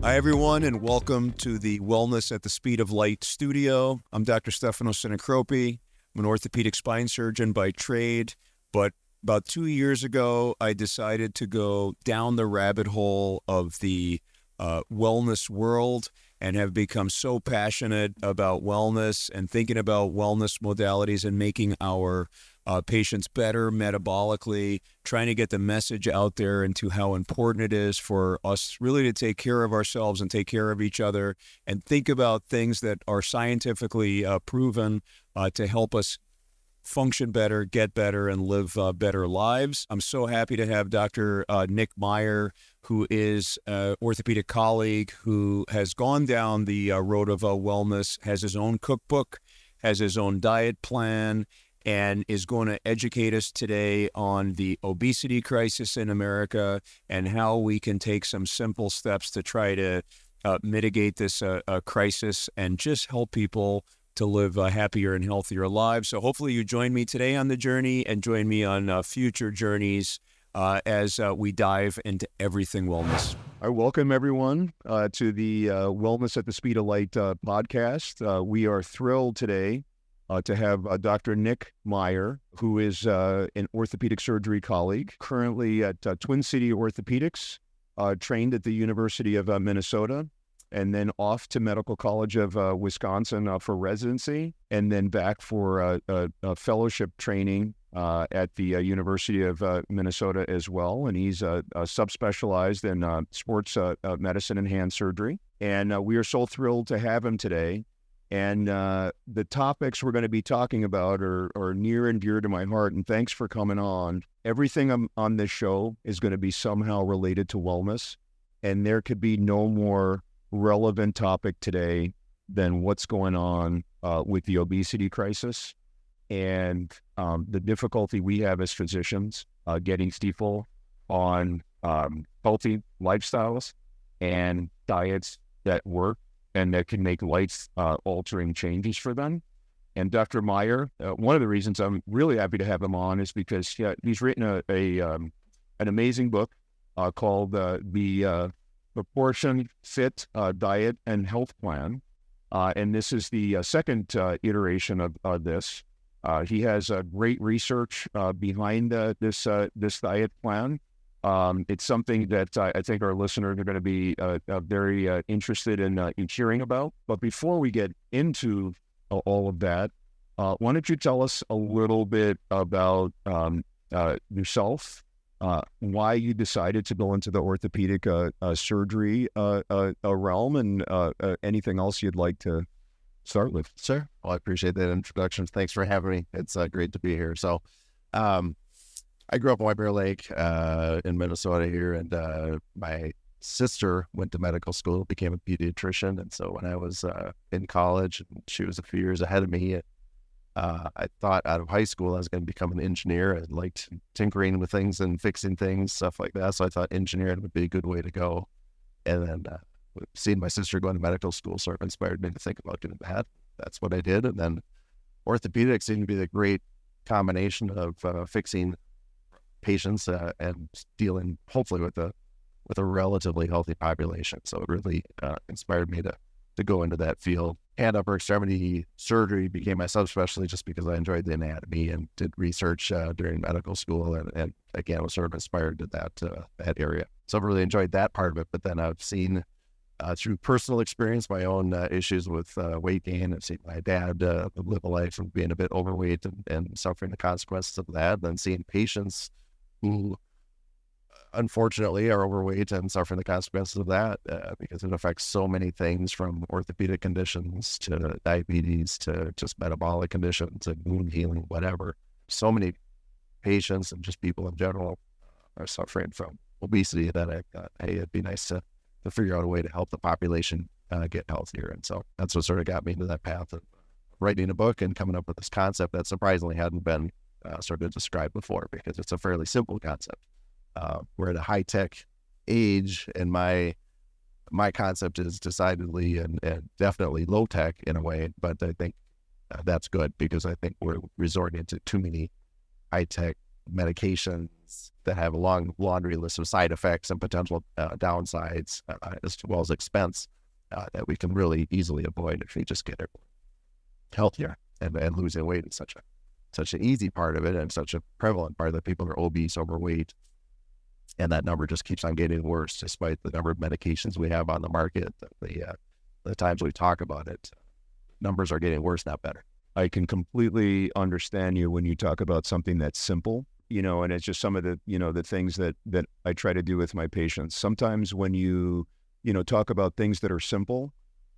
Hi, everyone, and welcome to the Wellness at the Speed of Light studio. I'm Dr. Stefano Sinicropi. I'm an orthopedic spine surgeon by trade, but about 2 years ago, I decided to go down the rabbit hole of the wellness world and have become so passionate about wellness and thinking about wellness modalities and making our patients better metabolically, trying to get the message out there into how important it is for us really to take care of ourselves and take care of each other and think about things that are scientifically proven to help us function better, get better, and live better lives. I'm so happy to have Dr. Nick Meyer, who is an orthopedic colleague who has gone down the road of wellness, has his own cookbook, has his own diet plan, and is going to educate us today on the obesity crisis in America and how we can take some simple steps to try to mitigate this crisis and just help people to live happier and healthier lives. So hopefully you join me today on the journey and join me on future journeys as we dive into everything wellness. I welcome everyone to the Wellness at the Speed of Light podcast. We are thrilled today to have Dr. Nick Meyer, who is an orthopedic surgery colleague, currently at Twin City Orthopedics, trained at the University of Minnesota, and then off to Medical College of Wisconsin for residency, and then back for a fellowship training at the University of Minnesota as well. And he's subspecialized in sports medicine and hand surgery. And we are so thrilled to have him today. And the topics we're going to be talking about are near and dear to my heart. And thanks for coming on. Everything on this show is going to be somehow related to wellness. And there could be no more relevant topic today than what's going on with the obesity crisis and the difficulty we have as physicians getting people on healthy lifestyles and diets that work and that can make life-altering changes for them. And Dr. Meyer, one of the reasons I'm really happy to have him on is because he's written an amazing book called the ProportionFit Diet and Health Plan. And this is the second iteration of this. He has great research behind this diet plan. It's something that I think our listeners are going to be very interested in hearing about. But before we get into all of that, why don't you tell us a little bit about yourself, why you decided to go into the orthopedic surgery realm, and anything else you'd like to start with? Sure. Well, I appreciate that introduction. Thanks for having me. It's great to be here. So, I grew up in White Bear Lake in Minnesota here, and my sister went to medical school, became a pediatrician. And so when I was in college, she was a few years ahead of me, I thought out of high school I was going to become an engineer. I liked tinkering with things and fixing things, stuff like that. So I thought engineering would be a good way to go. And then seeing my sister going to medical school sort of inspired me to think about doing that. That's what I did. And then orthopedics seemed to be the great combination of fixing patients and dealing hopefully with a relatively healthy population. So it really inspired me to go into that field. And upper extremity surgery became my subspecialty just because I enjoyed the anatomy and did research during medical school, and again was sort of inspired to that area. So I've really enjoyed that part of it. But then I've seen through personal experience my own issues with weight gain. I've seen my dad live a life of being a bit overweight and suffering the consequences of that. Then seeing patients who unfortunately are overweight and suffering the consequences of that because it affects so many things, from orthopedic conditions to diabetes to just metabolic conditions and wound healing, whatever. So many patients and just people in general are suffering from obesity that I thought, hey, it'd be nice to figure out a way to help the population get healthier. And so that's what sort of got me into that path of writing a book and coming up with this concept that surprisingly hadn't been sort of described before, because it's a fairly simple concept. We're at a high-tech age, and my concept is decidedly and definitely low-tech in a way, but I think that's good, because I think we're resorting to too many high-tech medications disease that have a long laundry list of side effects and potential downsides, as well as expense, that we can really easily avoid if we just get it healthier. And losing weight is such an easy part of it, and such a prevalent part that people are obese, overweight, and that number just keeps on getting worse despite the number of medications we have on the market. The times we talk about it, numbers are getting worse, not better. I can completely understand you when you talk about something that's simple, and it's just some of the, the things that I try to do with my patients. Sometimes when you talk about things that are simple,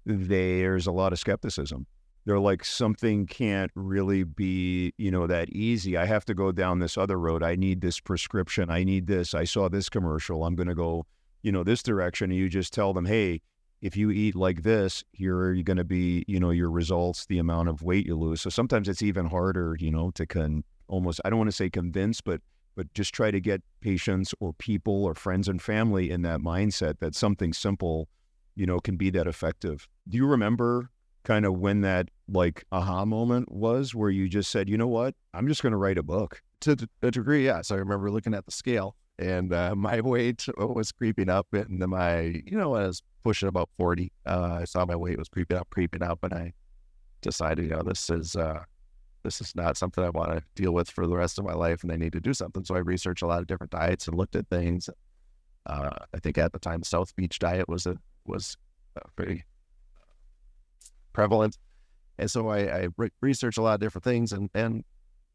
there's a lot of skepticism. They're like, something can't really be, that easy. I have to go down this other road. I need this prescription. I need this. I saw this commercial. I'm going to go, this direction. And you just tell them, hey, if you eat like this, here are going to be, your results, the amount of weight you lose. So sometimes it's even harder, to almost, I don't want to say convince, but just try to get patients or people or friends and family in that mindset that something simple, can be that effective. Do you remember kind of when that like aha moment was where you just said, you know what, I'm just going to write a book? To a degree, yes. I remember looking at the scale, and my weight was creeping up, and I was pushing about 40. I saw my weight was creeping up, and I decided, this is not something I want to deal with for the rest of my life, and I need to do something. So I researched a lot of different diets and looked at things. I think at the time, South Beach diet was pretty prevalent. And so I researched a lot of different things. And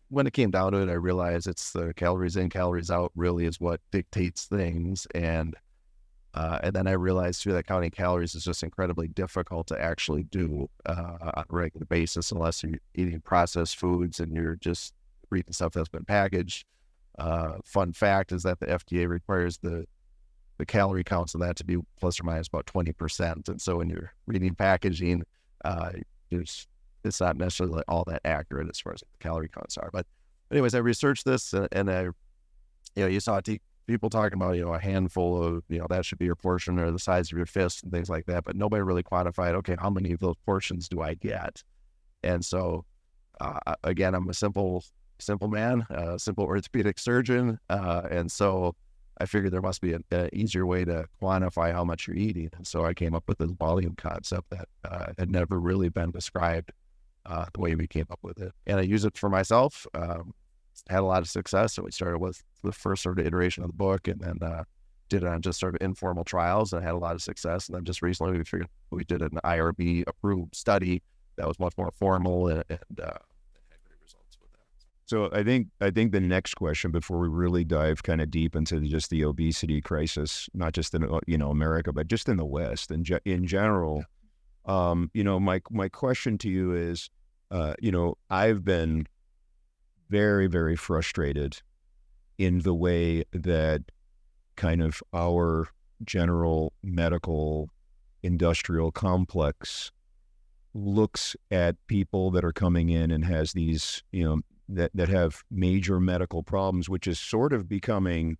when it came down to it, I realized it's the calories in, calories out really is what dictates things. And then I realized too that counting calories is just incredibly difficult to actually do on a regular basis unless you're eating processed foods and you're just reading stuff that's been packaged. Fun fact is that the FDA requires the calorie counts of that to be plus or minus about 20%. And so when you're reading packaging, it's not necessarily all that accurate as far as the calorie counts are. But anyways, I researched this, and I, you saw people talking about, a handful of, that should be your portion or the size of your fist and things like that. But nobody really quantified, okay, how many of those portions do I get? And so, again, I'm a simple man, a simple orthopedic surgeon. And so I figured there must be an easier way to quantify how much you're eating. And so I came up with this volume concept that had never really been described the way we came up with it. And I use it for myself, had a lot of success. So we started with the first sort of iteration of the book, and then did it on just sort of informal trials, and had a lot of success. And then just recently we did an IRB approved study that was much more formal and had great results with that. So I think the next question, before we really dive kind of deep into just the obesity crisis, not just in America, but just in the West in general, my question to you is, I've been very, very frustrated in the way that kind of our general medical industrial complex looks at people that are coming in and has these, that have major medical problems, which is sort of becoming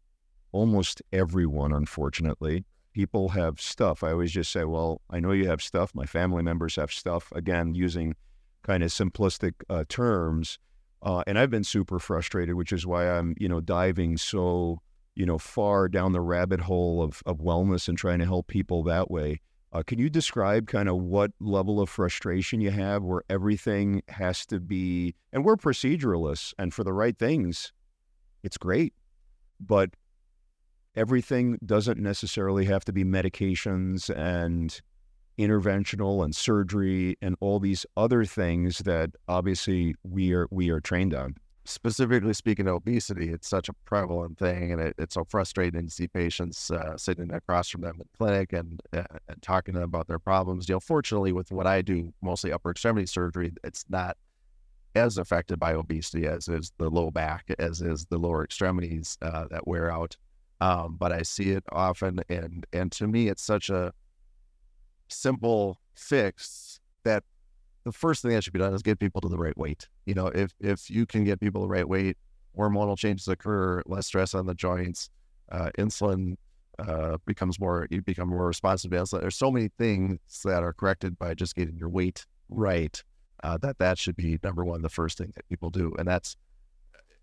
almost everyone, unfortunately. People have stuff. I always just say, well, I know you have stuff. My family members have stuff. Again, using kind of simplistic terms. And I've been super frustrated, which is why I'm, diving so, far down the rabbit hole of wellness and trying to help people that way. Can you describe kind of what level of frustration you have where everything has to be, and we're proceduralists, and for the right things, it's great, but everything doesn't necessarily have to be medications and interventional and surgery and all these other things that obviously we are trained on. Specifically speaking of obesity, it's such a prevalent thing, and it's so frustrating to see patients sitting across from them in clinic and talking to them about their problems. Fortunately, with what I do, mostly upper extremity surgery, it's not as affected by obesity as is the low back, as is the lower extremities that wear out. But I see it often, and to me, it's such a simple fix that the first thing that should be done is get people to the right weight. If you can get people the right weight, hormonal changes occur, less stress on the joints, insulin you become more responsive to insulin. There's so many things that are corrected by just getting your weight right, that should be number one, the first thing that people do. And that's,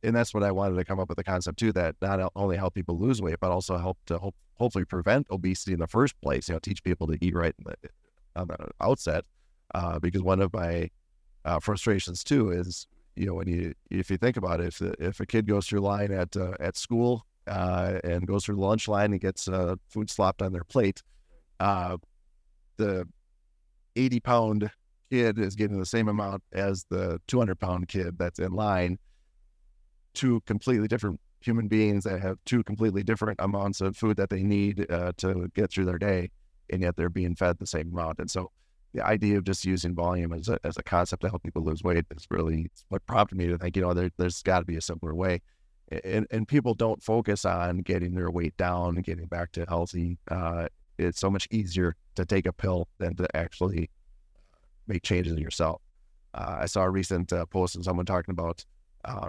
And that's what I wanted to come up with the concept too, that not only help people lose weight, but also help to hopefully prevent obesity in the first place, teach people to eat right on the outset. Because one of my frustrations too is, if you think about it, if a kid goes through line at school and goes through the lunch line and gets food slopped on their plate, the 80-pound kid is getting the same amount as the 200-pound kid that's in line. Two completely different human beings that have two completely different amounts of food that they need to get through their day, and yet they're being fed the same amount. And so the idea of just using volume as a concept to help people lose weight is really what prompted me to think, there's got to be a simpler way. And people don't focus on getting their weight down and getting back to healthy. It's so much easier to take a pill than to actually make changes in yourself. I saw a recent post of someone talking about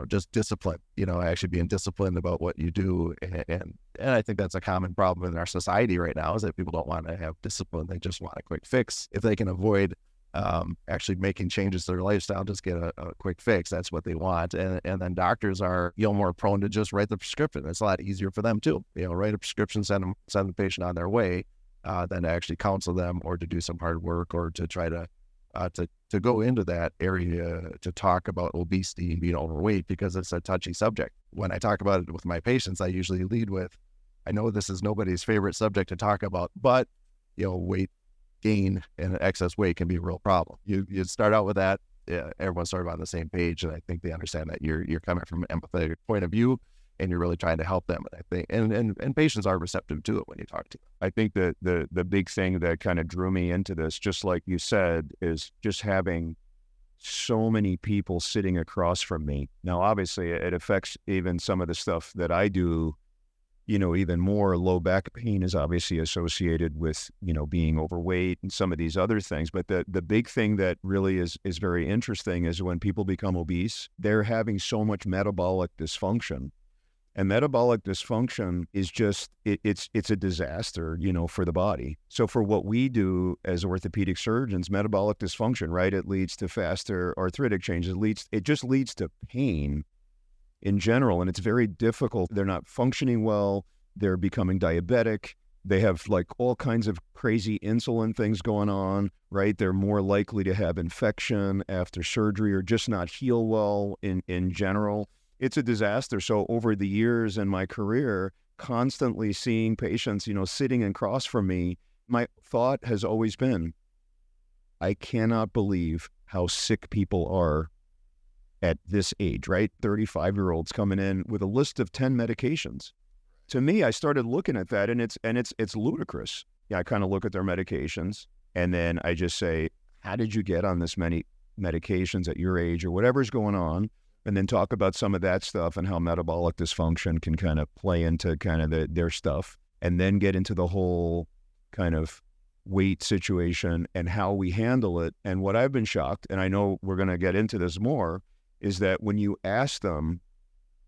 just discipline, actually being disciplined about what you do. And I think that's a common problem in our society right now, is that people don't want to have discipline. They just want a quick fix. If they can avoid actually making changes to their lifestyle, just get a quick fix. That's what they want. And then doctors are, more prone to just write the prescription. It's a lot easier for them too. Write a prescription, send the patient on their way, than to actually counsel them or to do some hard work or to try to go into that area to talk about obesity and being overweight, because it's a touchy subject. When I talk about it with my patients, I usually lead with, I know this is nobody's favorite subject to talk about, but weight gain and excess weight can be a real problem. You start out with that, everyone's sort of on the same page, and I think they understand that you're coming from an empathetic point of view, and you're really trying to help them. And I think, and patients are receptive to it when you talk to them. I think that the big thing that kind of drew me into this, just like you said, is just having so many people sitting across from me. Now, obviously, it affects even some of the stuff that I do, even more. Low back pain is obviously associated with, being overweight and some of these other things. But the big thing that really is very interesting is when people become obese, they're having so much metabolic dysfunction. And metabolic dysfunction is just, it's a disaster, for the body. So for what we do as orthopedic surgeons, metabolic dysfunction, right? It leads to faster arthritic changes. It just leads to pain in general. And it's very difficult. They're not functioning well. They're becoming diabetic. They have like all kinds of crazy insulin things going on, right? They're more likely to have infection after surgery or just not heal well in general. It's a disaster. So over the years in my career, constantly seeing patients, sitting across from me, my thought has always been, I cannot believe how sick people are at this age, right? 35-year-olds coming in with a list of 10 medications. To me, I started looking at that, and it's ludicrous. I kind of look at their medications, and then I just say, how did you get on this many medications at your age or whatever's going on? And then talk about some of that stuff and how metabolic dysfunction can kind of play into kind of their stuff, and then get into the whole kind of weight situation and how we handle it. And what I've been shocked, and I know we're going to get into this more, is that when you ask them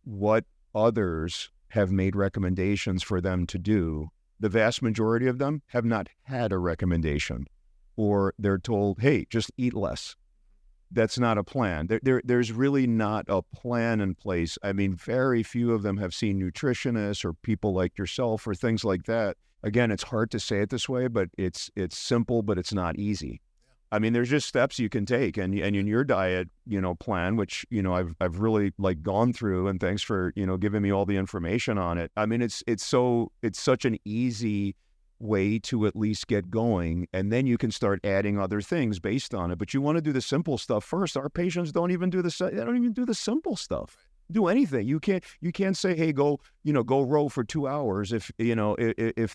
what others have made recommendations for them to do, the vast majority of them have not had a recommendation, or they're told, hey, just eat less. That's not a plan. There's really not a plan in place. I mean, very few of them have seen nutritionists or people like yourself or things like that. Again, it's hard to say it this way, but it's simple, but it's not easy. I mean, there's just steps you can take, and in your diet, plan, which, I've really gone through, and thanks for, giving me all the information on it. I mean, it's such an easy way to at least get going, and then you can start adding other things based on it. But you want to do the simple stuff first. Our patients don't even do the simple stuff. Do anything. You can't say, hey, go row for 2 hours if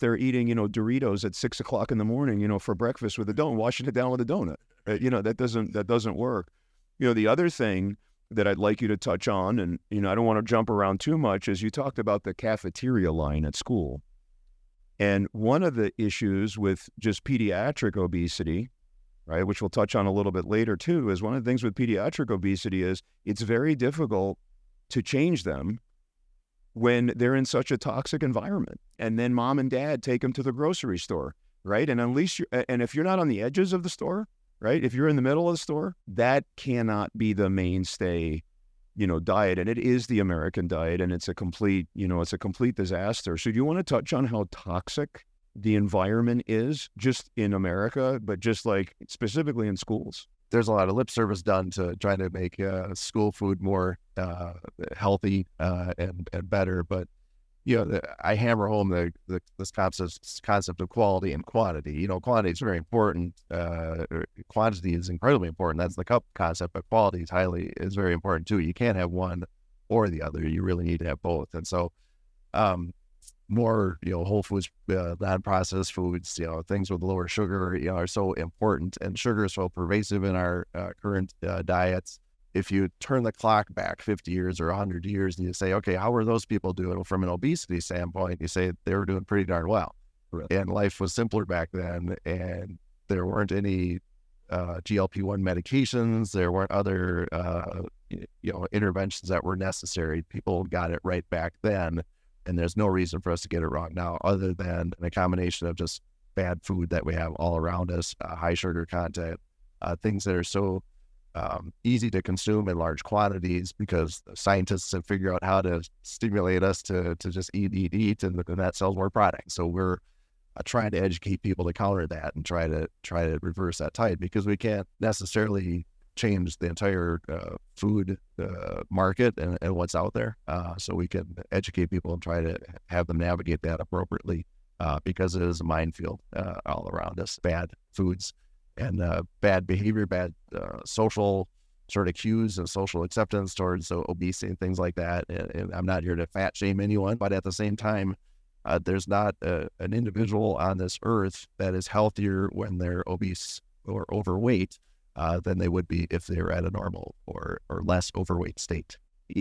they're eating Doritos at 6 o'clock in the morning for breakfast with a donut, washing it down with a donut. That doesn't work. The other thing that I'd like you to touch on, and I don't want to jump around too much, is you talked about the cafeteria line at school. And one of the issues with just pediatric obesity, right, which we'll touch on a little bit later too, is one of the things with pediatric obesity is it's very difficult to change them when they're in such a toxic environment. And then mom and dad take them to the grocery store, right? And if you're not on the edges of the store, right, if you're in the middle of the store, that cannot be the mainstay diet, and it is the American diet, and it's a complete, it's a complete disaster. So do you want to touch on how toxic the environment is just in America, but just like specifically in schools? There's a lot of lip service done to try to make school food more healthy and better. But, I hammer home this concept of quality and quantity. Quantity is very important. Quantity is incredibly important. That's the cup concept, but quality is very important too. You can't have one or the other. You really need to have both. And so, more, whole foods, non-processed foods, things with lower sugar, are so important, and sugar is so pervasive in our current diets. If you turn the clock back 50 years or 100 years and you say, okay, how were those people doing? Well, from an obesity standpoint, you say they were doing pretty darn well. Right. And life was simpler back then, and there weren't any GLP-1 medications. There weren't other, interventions that were necessary. People got it right back then. And there's no reason for us to get it wrong now, other than a combination of just bad food that we have all around us, high sugar content, things that are so easy to consume in large quantities because scientists have figured out how to stimulate us to just eat, and that sells more product. So we're trying to educate people to counter that and try to reverse that tide, because we can't necessarily change the entire food market and what's out there. So we can educate people and try to have them navigate that appropriately, because it is a minefield all around us. Bad foods and bad behavior, bad social sort of cues and social acceptance towards obesity and things like that. And I'm not here to fat shame anyone, but at the same time, there's not an individual on this earth that is healthier when they're obese or overweight than they would be if they're at a normal or less overweight state.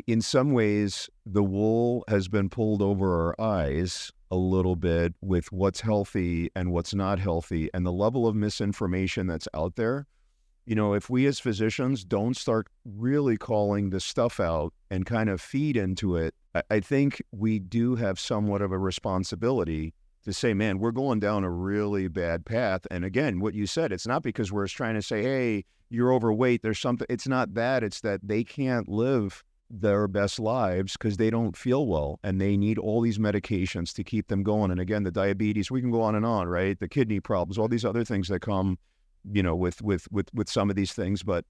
In some ways, the wool has been pulled over our eyes a little bit with what's healthy and what's not healthy, and the level of misinformation that's out there. If we as physicians don't start really calling this stuff out and kind of feed into it, I think we do have somewhat of a responsibility to say, man, we're going down a really bad path. And again, what you said, it's not because we're trying to say, hey, you're overweight, there's something. It's not that. It's that they can't live their best lives because they don't feel well, and they need all these medications to keep them going. And again, the diabetes, we can go on and on, right? The kidney problems, all these other things that come, with some of these things. But,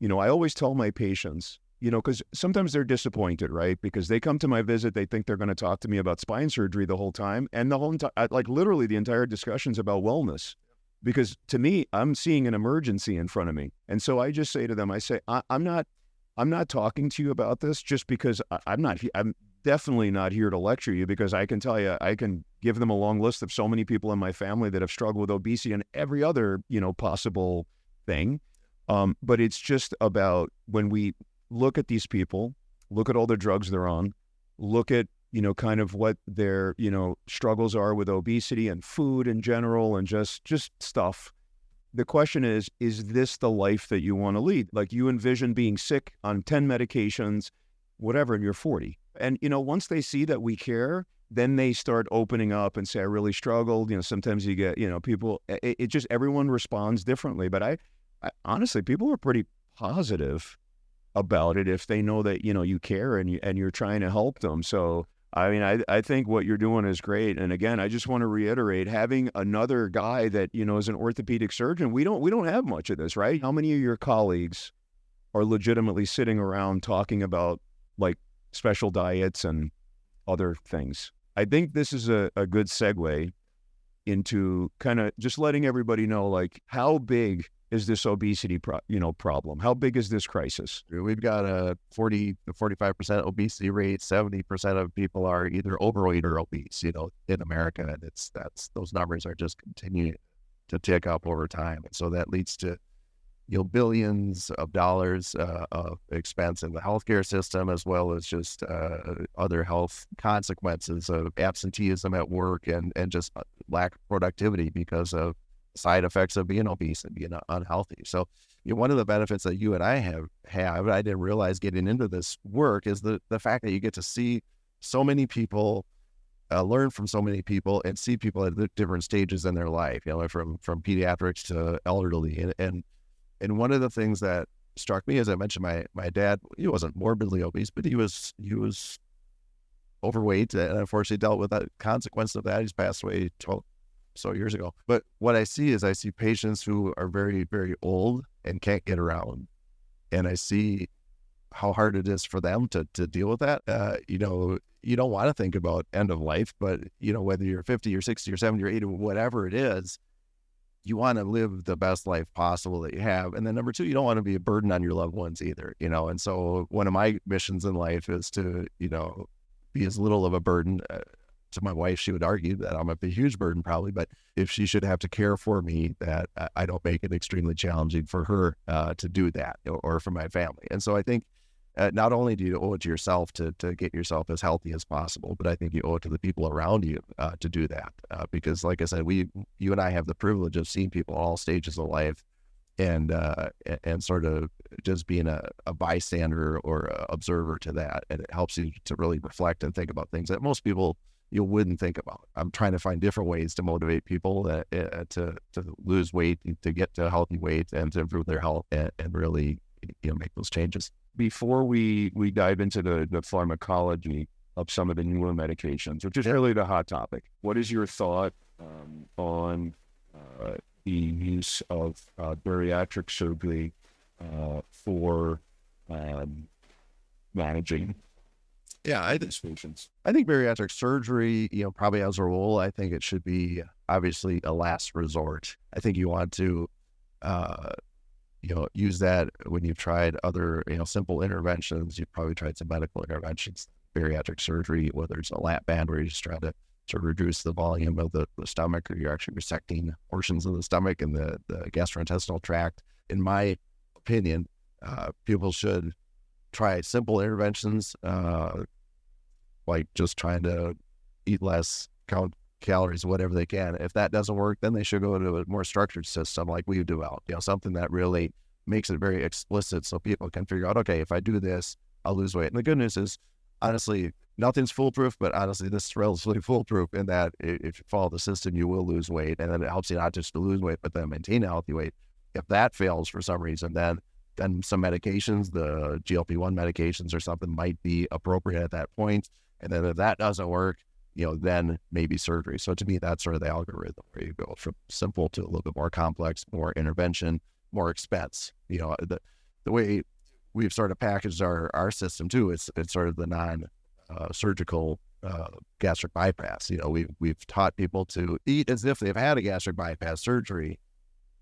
I always tell my patients, because sometimes they're disappointed, right? Because they come to my visit, they think they're going to talk to me about spine surgery the whole time. And the whole time, like literally the entire discussion's about wellness. Because to me, I'm seeing an emergency in front of me. And so I just say to them, I'm not talking to you about this just because I'm definitely not here to lecture you, because I can tell you, I can give them a long list of so many people in my family that have struggled with obesity and every other, possible thing. But it's just about when we look at these people, look at all the drugs they're on, look at, kind of what their, struggles are with obesity and food in general and just stuff. The question is this the life that you want to lead? Like, you envision being sick on 10 medications, whatever, and you're 40. And, once they see that we care, then they start opening up and say, I really struggled. Sometimes you get, people, it just, everyone responds differently. But I honestly, people are pretty positive about it if they know that, you care and you're trying to help them. So, I think what you're doing is great. And again, I just want to reiterate, having another guy that, is an orthopedic surgeon, we don't have much of this, right? How many of your colleagues are legitimately sitting around talking about like special diets and other things? I think this is a good segue into kind of just letting everybody know, like, how big is this obesity problem? How big is this crisis? We've got a 40 to 45% obesity rate. 70% of people are either overweight or obese, in America. And those numbers are just continuing to tick up over time. And so that leads to, billions of dollars of expense in the healthcare system, as well as just other health consequences of absenteeism at work and just lack of productivity because of side effects of being obese and being unhealthy. So, one of the benefits that you and I have, I didn't realize getting into this work, is the fact that you get to see so many people, learn from so many people, and see people at different stages in their life, from pediatrics to elderly. And one of the things that struck me, as I mentioned, my dad, he wasn't morbidly obese, but he was overweight, and unfortunately dealt with the consequence of that. He's passed away 12 so years ago. But what I see is I see patients who are very, very old and can't get around. And I see how hard it is for them to deal with that. You know, you don't want to think about end of life, but, you know, whether you're 50 or 60 or 70 or 80, whatever it is, you want to live the best life possible that you have. And then number two, you don't want to be a burden on your loved ones either, you know. And so one of my missions in life is to, you know, be as little of a burden. To my wife, she would argue that I'm a huge burden probably, but if she should have to care for me, that I don't make it extremely challenging for her to do that, or for my family. And so I think not only do you owe it to yourself to get yourself as healthy as possible, but I think you owe it to the people around you to do that. Because like I said, you and I have the privilege of seeing people at all stages of life, and sort of just being a bystander or a observer to that. And it helps you to really reflect and think about things that most people you wouldn't think about. I'm trying to find different ways to motivate people to lose weight, to get to a healthy weight, and to improve their health, and really, you know, make those changes. Before we dive into the pharmacology of some of the newer medications, which is really the hot topic, what is your thought on the use of bariatric surgery for managing these patients? I think bariatric surgery, you know, probably as a rule, I think it should be obviously a last resort. I think you want to, you know, use that when you've tried other, you know, simple interventions. You've probably tried some medical interventions. Bariatric surgery, whether it's a lap band where you're just trying to sort of reduce the volume of the stomach, or you're actually resecting portions of the stomach and the gastrointestinal tract. In my opinion, people should try simple interventions, like just trying to eat less, count calories, whatever they can. If that doesn't work, then they should go to a more structured system like we've developed, you know, something that really makes it very explicit so people can figure out, okay, if I do this, I'll lose weight. And the good news is, honestly, nothing's foolproof, but honestly, this is relatively foolproof in that if you follow the system, you will lose weight. And then it helps you not just to lose weight, but then maintain a healthy weight. If that fails for some reason, then some medications, the GLP-1 medications or something, might be appropriate at that point. And then if that doesn't work, you know, then maybe surgery. So to me, that's sort of the algorithm where you go from simple to a little bit more complex, more intervention, more expense. You know, the way we've sort of packaged our system too, it's sort of the non-surgical gastric bypass. You know, we've taught people to eat as if they've had a gastric bypass surgery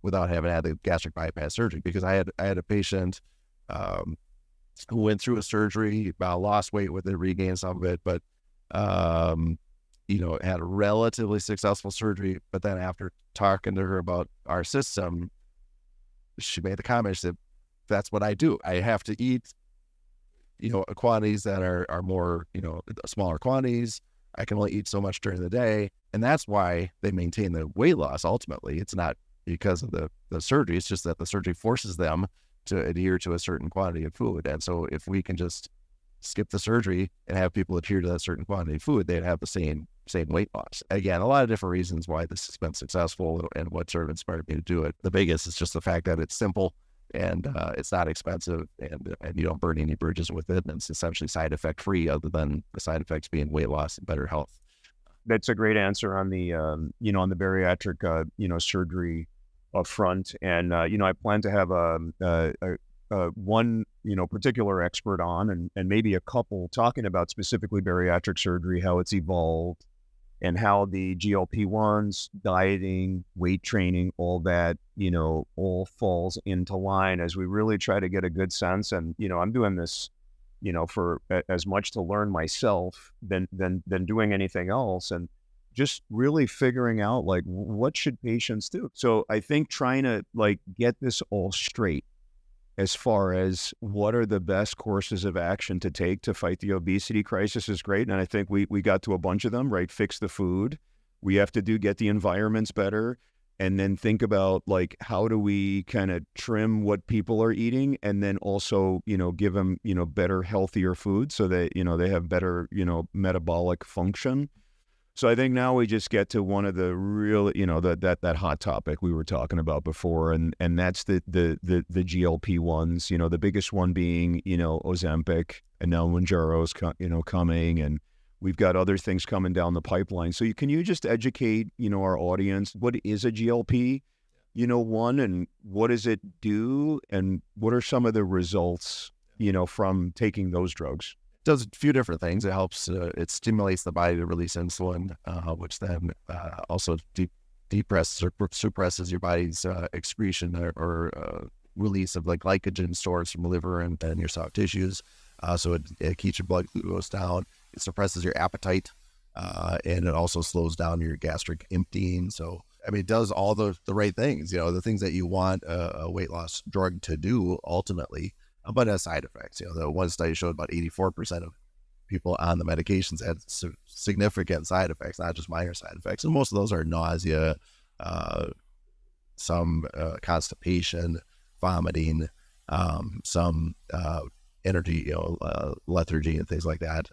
without having had the gastric bypass surgery. Because I had a patient who went through a surgery, lost weight with it, regained some of it, but you know, had a relatively successful surgery. But then after talking to her about our system, she made the comment, she said, that's what I do. I have to eat, you know, quantities that are more, you know, smaller quantities. I can only eat so much during the day. And that's why they maintain the weight loss. Ultimately, it's not because of the surgery. It's just that the surgery forces them to adhere to a certain quantity of food. And so if we can just skip the surgery and have people adhere to that certain quantity of food, they'd have the same weight loss. Again, a lot of different reasons why this has been successful and what sort of inspired me to do it. The biggest is just the fact that it's simple and it's not expensive, and you don't burn any bridges with it. And it's essentially side effect free, other than the side effects being weight loss and better health. That's a great answer on the, you know, on the bariatric, you know, surgery up front. And, you know, I plan to have one, you know, particular expert on, and maybe a couple, talking about specifically bariatric surgery, how it's evolved, and how the GLP-1s, dieting, weight training, all that, you know, all falls into line as we really try to get a good sense. And, you know, I'm doing this, you know, for as much to learn myself than doing anything else. And just really figuring out, like, what should patients do? So I think trying to, like, get this all straight as far as what are the best courses of action to take to fight the obesity crisis is great. And I think we got to a bunch of them, right? Fix the food. We have to get the environments better, and then think about, like, how do we kind of trim what people are eating, and then also, you know, give them, you know, better, healthier food so that, you know, they have better, you know, metabolic function. So I think now we just get to one of the real, that hot topic we were talking about before, and that's the GLP-1s. The biggest one being Ozempic, and now Mounjaro's coming, and we've got other things coming down the pipeline. So can you just educate our audience, what is a GLP? One, and what does it do, and what are some of the results from taking those drugs? Does a few different things. It helps, it stimulates the body to release insulin, which then also depresses or suppresses your body's excretion or release of like glycogen stores from the liver and your soft tissues. So it keeps your blood glucose down. It suppresses your appetite, and it also slows down your gastric emptying. So, it does all the right things, the things that you want a weight loss drug to do ultimately. But it has side effects. The one study showed about 84% of people on the medications had significant side effects, not just minor side effects. And most of those are nausea, some constipation, vomiting, some energy, lethargy and things like that.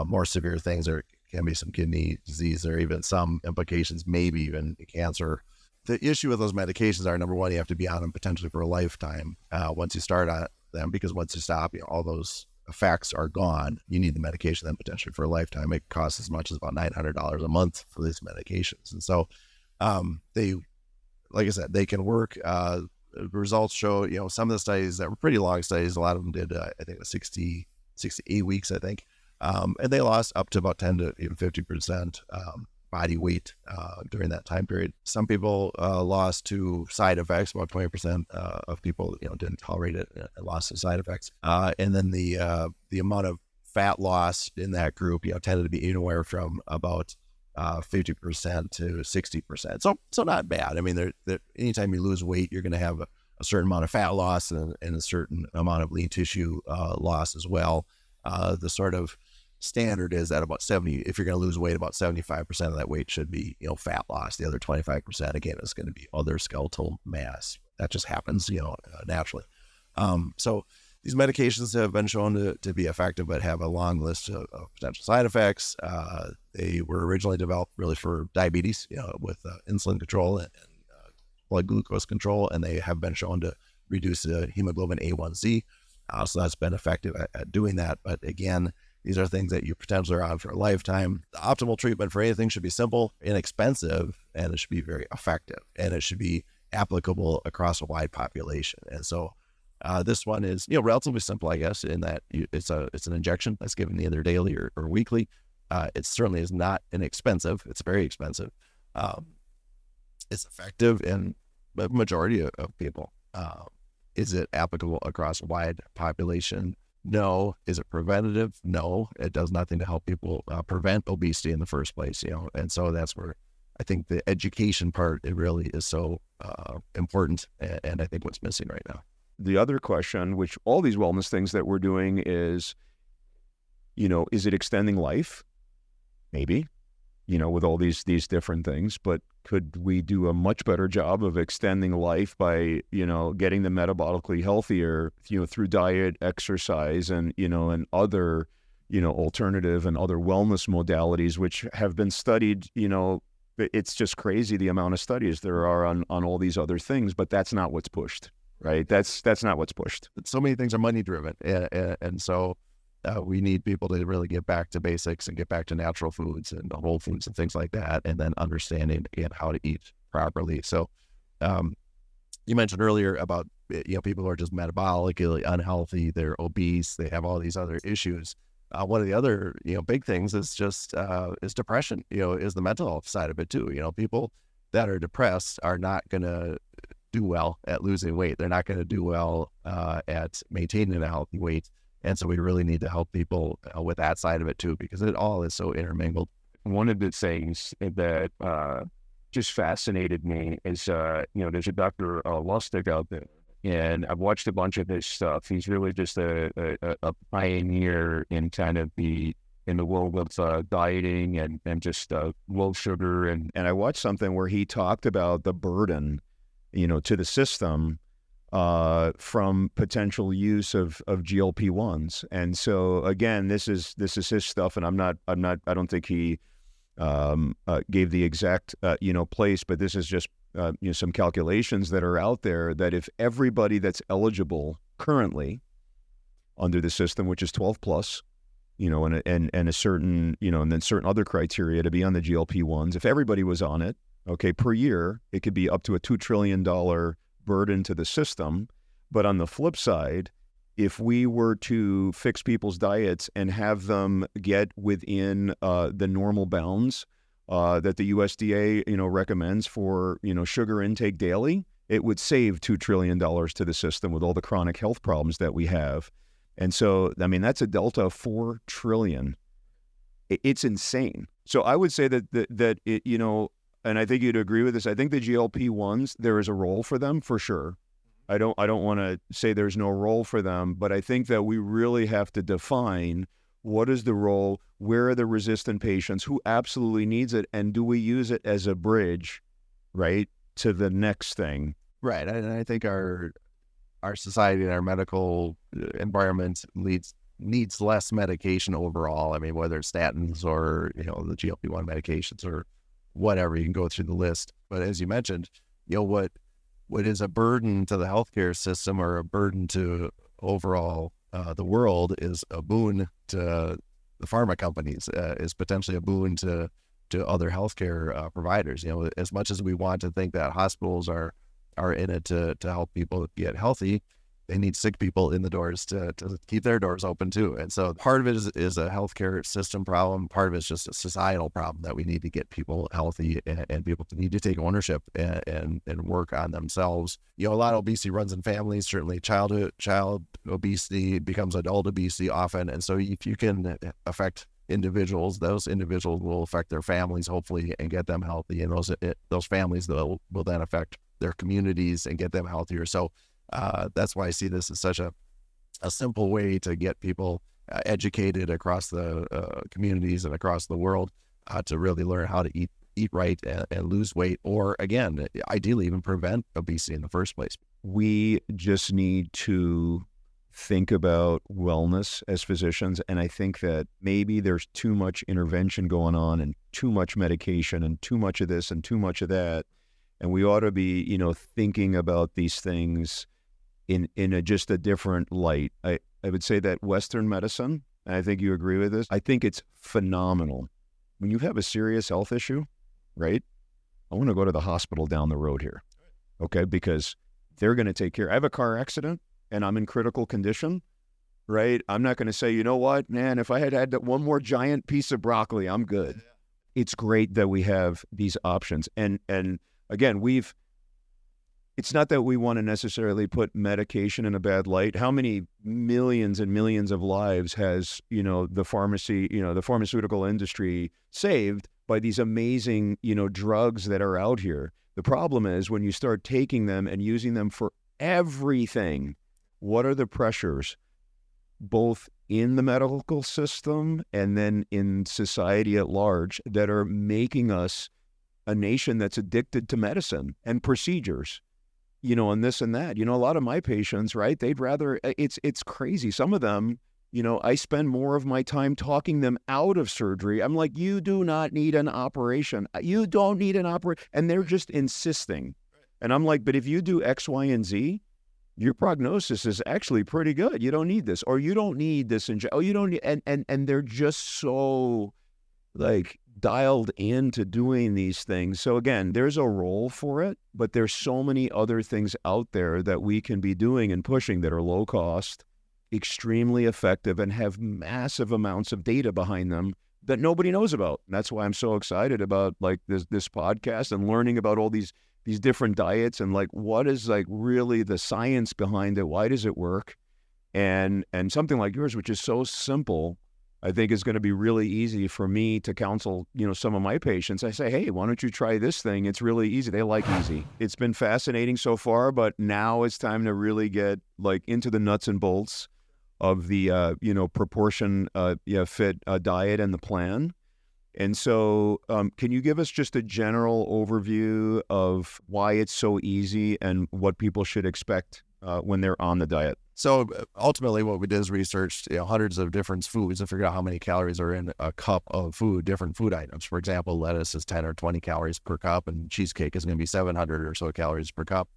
More severe things can be some kidney disease or even some implications, maybe even cancer. The issue with those medications are, number one, you have to be on them potentially for a lifetime once you start on them, because once you stop, all those effects are gone. You need the medication then potentially for a lifetime. It costs as much as about $900 a month for these medications. And so they, like I said, they can work. Results show, some of the studies that were pretty long studies, a lot of them did, I think it was 68 weeks, I think. And they lost up to about 10 to even 50% body weight during that time period. Some people lost to side effects. About 20% of people, didn't tolerate it and lost to side effects. And then the amount of fat loss in that group, tended to be anywhere from about 50% to 60%. So not bad. Anytime you lose weight, you're going to have a certain amount of fat loss and a certain amount of lean tissue loss as well. The sort of standard is that about 70, if you're going to lose weight, about 75% of that weight should be, fat loss. The other 25%, again, is going to be other skeletal mass. That just happens, naturally. So these medications have been shown to be effective, but have a long list of potential side effects. They were originally developed really for diabetes, with insulin control and blood glucose control, and they have been shown to reduce the hemoglobin A1C. So that's been effective at doing that. But again, these are things that you potentially are on for a lifetime. The optimal treatment for anything should be simple, inexpensive, and it should be very effective, and it should be applicable across a wide population. And so this one is, relatively simple, I guess, in that it's an injection that's given either daily or weekly. It certainly is not inexpensive. It's very expensive. It's effective in the majority of people. Is it applicable across a wide population? No. Is it preventative? No. It does nothing to help people prevent obesity in the first place, and so that's where I think the education part, it really is so important, and I think what's missing right now. The other question, which all these wellness things that we're doing is, is it extending life? Maybe, with all these different things, but could we do a much better job of extending life by, getting them metabolically healthier, through diet, exercise, and, and other, alternative and other wellness modalities, which have been studied, it's just crazy the amount of studies there are on all these other things, but that's not what's pushed, right? That's not what's pushed. So many things are money driven. And so we need people to really get back to basics and get back to natural foods and whole foods and things like that, and then understanding again how to eat properly. So you mentioned earlier about people who are just metabolically unhealthy, they're obese, they have all these other issues. One of the other big things is just is depression. Is the mental health side of it too. People that are depressed are not going to do well at losing weight. They're not going to do well at maintaining a healthy weight. And so we really need to help people with that side of it too, because it all is so intermingled. One of the things that just fascinated me is, there's a Dr. Lustig out there, and I've watched a bunch of his stuff. He's really just a pioneer in kind of in the world of dieting and just low sugar. And I watched something where he talked about the burden, to the system from potential use of GLP-1s. And so again, this is his stuff, and I don't think he gave the exact place, but this is just some calculations that are out there that if everybody that's eligible currently under the system, which is 12 plus, and a certain, and then certain other criteria to be on the GLP-1s, if everybody was on it, okay, per year, it could be up to a $2 trillion burden to the system. But on the flip side, if we were to fix people's diets and have them get within the normal bounds that the USDA, recommends for, sugar intake daily, it would save $2 trillion to the system with all the chronic health problems that we have. And so, I mean, that's a delta of $4 trillion. It's insane. So I would say that it, and I think you'd agree with this. I think the GLP-1s, there is a role for them for sure. I don't want to say there's no role for them, but I think that we really have to define what is the role, where are the resistant patients, who absolutely needs it, and do we use it as a bridge, right, to the next thing? Right, and I think our society and our medical environment needs less medication overall. I mean, whether it's statins or the GLP-1 medications or whatever, you can go through the list. But as you mentioned, what is a burden to the healthcare system or a burden to overall the world is a boon to the pharma companies, is potentially a boon to other healthcare providers. As much as we want to think that hospitals are in it to help people get healthy, they need sick people in the doors to keep their doors open too. And so part of it is a healthcare system problem. Part of it's just a societal problem that we need to get people healthy, and people need to take ownership and work on themselves. A lot of obesity runs in families. Certainly child obesity becomes adult obesity often. And so if you can affect individuals, those individuals will affect their families, hopefully, and get them healthy. And those families will then affect their communities and get them healthier. So that's why I see this as such a simple way to get people educated across the communities and across the world to really learn how to eat right and lose weight, or again, ideally even prevent obesity in the first place. We just need to think about wellness as physicians, and I think that maybe there's too much intervention going on and too much medication and too much of this and too much of that, and we ought to be, thinking about these things in just a different light. I would say that Western medicine, and I think you agree with this, I think it's phenomenal. When you have a serious health issue, right? I want to go to the hospital down the road here, okay? Because they're going to take care. I have a car accident and I'm in critical condition, right? I'm not going to say, you know what, man, if I had that one more giant piece of broccoli, I'm good. Yeah. It's great that we have these options. And again, it's not that we want to necessarily put medication in a bad light. How many millions and millions of lives has, the pharmaceutical industry saved by these amazing, drugs that are out here? The problem is when you start taking them and using them for everything, what are the pressures, both in the medical system and then in society at large, that are making us a nation that's addicted to medicine and procedures? And this and that. A lot of my patients, right, they'd rather, it's crazy. Some of them, I spend more of my time talking them out of surgery. I'm like, you do not need an operation. You don't need an operation. And they're just insisting. And I'm like, but if you do X, Y, and Z, your prognosis is actually pretty good. You don't need this, or you don't need this. You don't need, and they're just so dialed into doing these things. So again, there's a role for it, but there's so many other things out there that we can be doing and pushing that are low cost, extremely effective, and have massive amounts of data behind them that nobody knows about. And that's why I'm so excited about this podcast and learning about all these different diets and what is really the science behind it. Why does it work? And something like yours, which is so simple, I think is going to be really easy for me to counsel, some of my patients. I say, hey, why don't you try this thing? It's really easy. They like easy. It's been fascinating so far, but now it's time to really get into the nuts and bolts of the, ProportionFit diet and the plan. And so can you give us just a general overview of why it's so easy and what people should expect when they're on the diet? So ultimately what we did is researched hundreds of different foods to figure out how many calories are in a cup of food, different food items. For example, lettuce is 10 or 20 calories per cup, and cheesecake is going to be 700 or so calories per cup.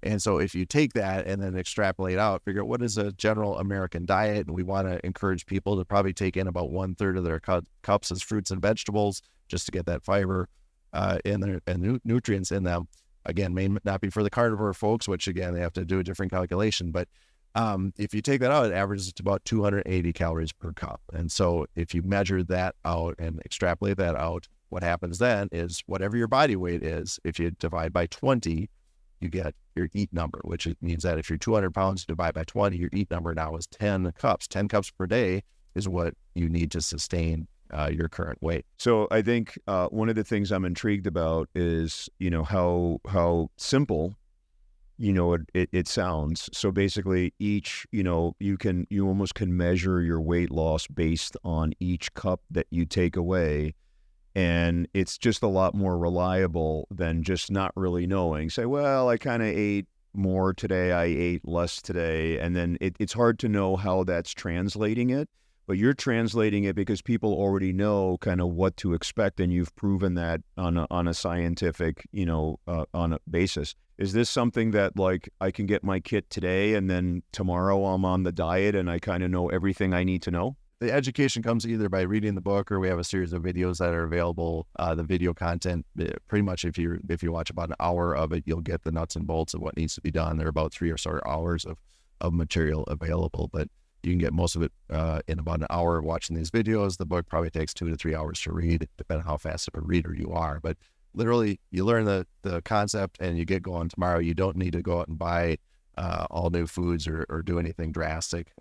And so if you take that and then extrapolate out, figure out what is a general American diet, and we want to encourage people to probably take in about 1/3 of their cups as fruits and vegetables, just to get that fiber and nutrients in them. Again, may not be for the carnivore folks, which again, they have to do a different calculation. But if you take that out, it averages to about 280 calories per cup. And so if you measure that out and extrapolate that out, what happens then is whatever your body weight is, if you divide by 20, you get your eat number, which means that if you're 200 pounds, you divide by 20, your eat number now is 10 cups. 10 cups per day is what you need to sustain your current weight. So I think one of the things I'm intrigued about is, how simple, it sounds. So basically each, you almost can measure your weight loss based on each cup that you take away. And it's just a lot more reliable than just not really knowing. Say, well, I kind of ate more today, I ate less today. And then it's hard to know how that's translating it. But you're translating it because people already know kind of what to expect, and you've proven that on a scientific, on a basis. Is this something that like I can get my kit today and then tomorrow I'm on the diet and I kind of know everything I need to know? The education comes either by reading the book, or we have a series of videos that are available. The video content, pretty much if you watch about an hour of it, you'll get the nuts and bolts of what needs to be done. There are about 3 or so hours of material available, but you can get most of it in about an hour of watching these videos. The book probably takes 2 to 3 hours to read, depending on how fast of a reader you are. But literally, you learn the concept and you get going tomorrow. You don't need to go out and buy all new foods or do anything drastic.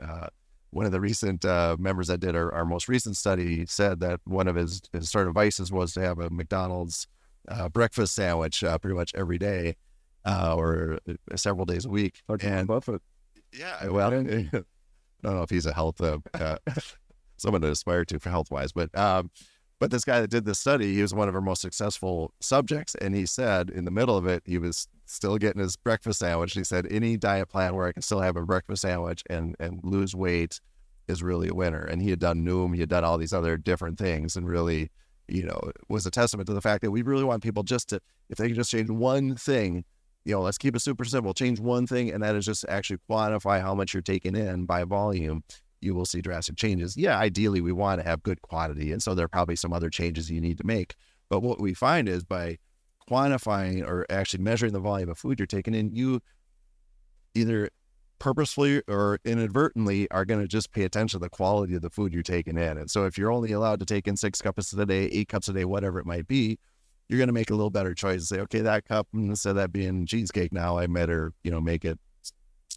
One of the recent members that did our most recent study said that one of his sort of vices was to have a McDonald's breakfast sandwich pretty much every day or several days a week. And Buffett. Yeah, well, I don't know if he's a health someone to aspire to for health wise, but this guy that did this study, he was one of our most successful subjects, and he said in the middle of it, he was still getting his breakfast sandwich. He said any diet plan where I can still have a breakfast sandwich and lose weight is really a winner. And he had done Noom, he had done all these other different things, and really, was a testament to the fact that we really want people just to, if they can just change one thing. Let's keep it super simple. Change one thing, and that is just actually quantify how much you're taking in by volume. You will see drastic changes. Yeah, ideally, we want to have good quantity, and so there are probably some other changes you need to make. But what we find is by quantifying or actually measuring the volume of food you're taking in, you either purposefully or inadvertently are going to just pay attention to the quality of the food you're taking in. And so if you're only allowed to take in 6 cups a day, 8 cups a day, whatever it might be, you're going to make a little better choice and say, okay, that cup, instead of that being cheesecake, now I better, make it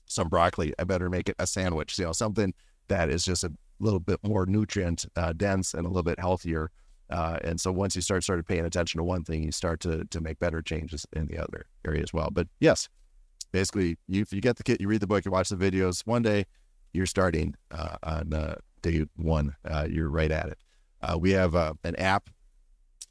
some broccoli. I better make it a sandwich, something that is just a little bit more nutrient dense and a little bit healthier. And so once you start paying attention to one thing, you start to make better changes in the other area as well. But yes, basically, if you get the kit, you read the book, you watch the videos, one day you're starting on day 1. You're right at it. We have an app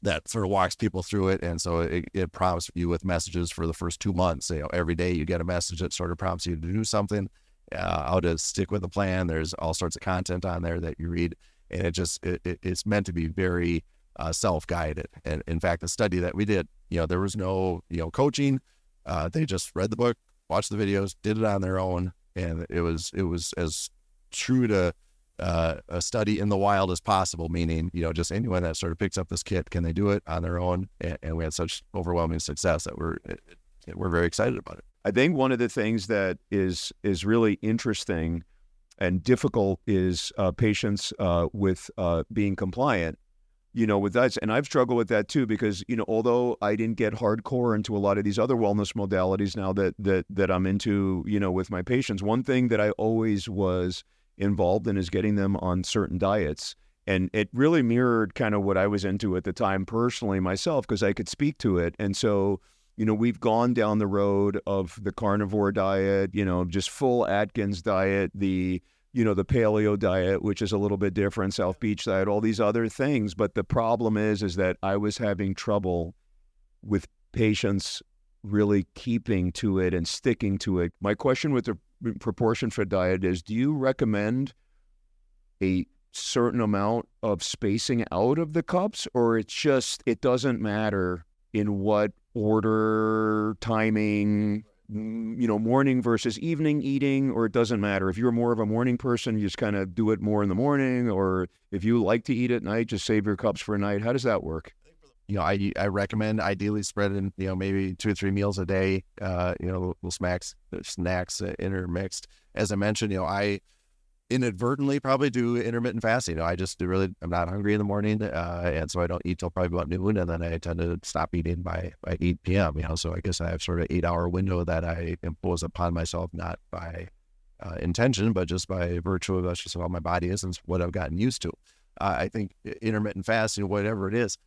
that sort of walks people through it. And so it prompts you with messages for the first 2 months. Every day you get a message that sort of prompts you to do something, how to stick with the plan. There's all sorts of content on there that you read. And it's meant to be very self-guided. And in fact, the study that we did, there was no, coaching. They just read the book, watched the videos, did it on their own. And it was as true to a study in the wild as possible, meaning, just anyone that sort of picks up this kit, can they do it on their own? And we had such overwhelming success that we're very excited about it. I think one of the things that is really interesting and difficult is patients with being compliant, with that. And I've struggled with that too, because, although I didn't get hardcore into a lot of these other wellness modalities now that I'm into, with my patients, one thing that I always was involved in is getting them on certain diets. And it really mirrored kind of what I was into at the time personally myself, because I could speak to it. And so, we've gone down the road of the carnivore diet, just full Atkins diet, the paleo diet, which is a little bit different, South Beach diet, all these other things. But the problem is that I was having trouble with patients really keeping to it and sticking to it. My question with ProportionFit Diet is, do you recommend a certain amount of spacing out of the cups, or it's just, it doesn't matter in what order, timing, morning versus evening eating, or it doesn't matter? If you're more of a morning person, you just kind of do it more in the morning, or if you like to eat at night, just save your cups for a night. How does that work? I recommend ideally spreading, maybe 2 or 3 meals a day, little snacks intermixed. As I mentioned, I inadvertently probably do intermittent fasting. I just I'm not hungry in the morning, and so I don't eat till probably about noon, and then I tend to stop eating by 8 p.m. So I guess I have sort of 8-hour window that I impose upon myself, not by intention, but just by virtue of that's just how my body is and what I've gotten used to. I think intermittent fasting, whatever it is,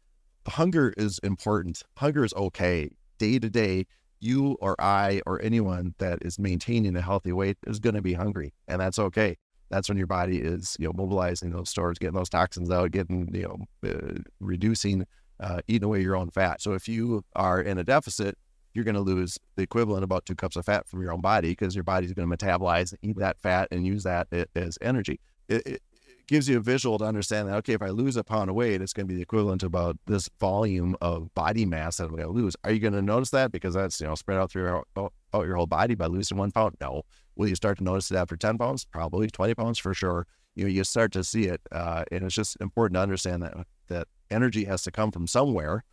hunger is important. Hunger is okay. Day to day, you or I or anyone that is maintaining a healthy weight is going to be hungry, and that's okay. That's when your body is, mobilizing those stores, getting those toxins out, reducing, eating away your own fat. So if you are in a deficit, you're going to lose the equivalent of about 2 cups of fat from your own body, because your body's going to metabolize, eat that fat, and use that as energy. It gives you a visual to understand that, okay, if I lose a pound of weight, it's going to be the equivalent to about this volume of body mass that I'm going to lose. Are you going to notice that because that's, spread out through your whole body by losing 1 pound? No. Will you start to notice it after 10 pounds? Probably 20 pounds for sure. You start to see it. And it's just important to understand that energy has to come from somewhere.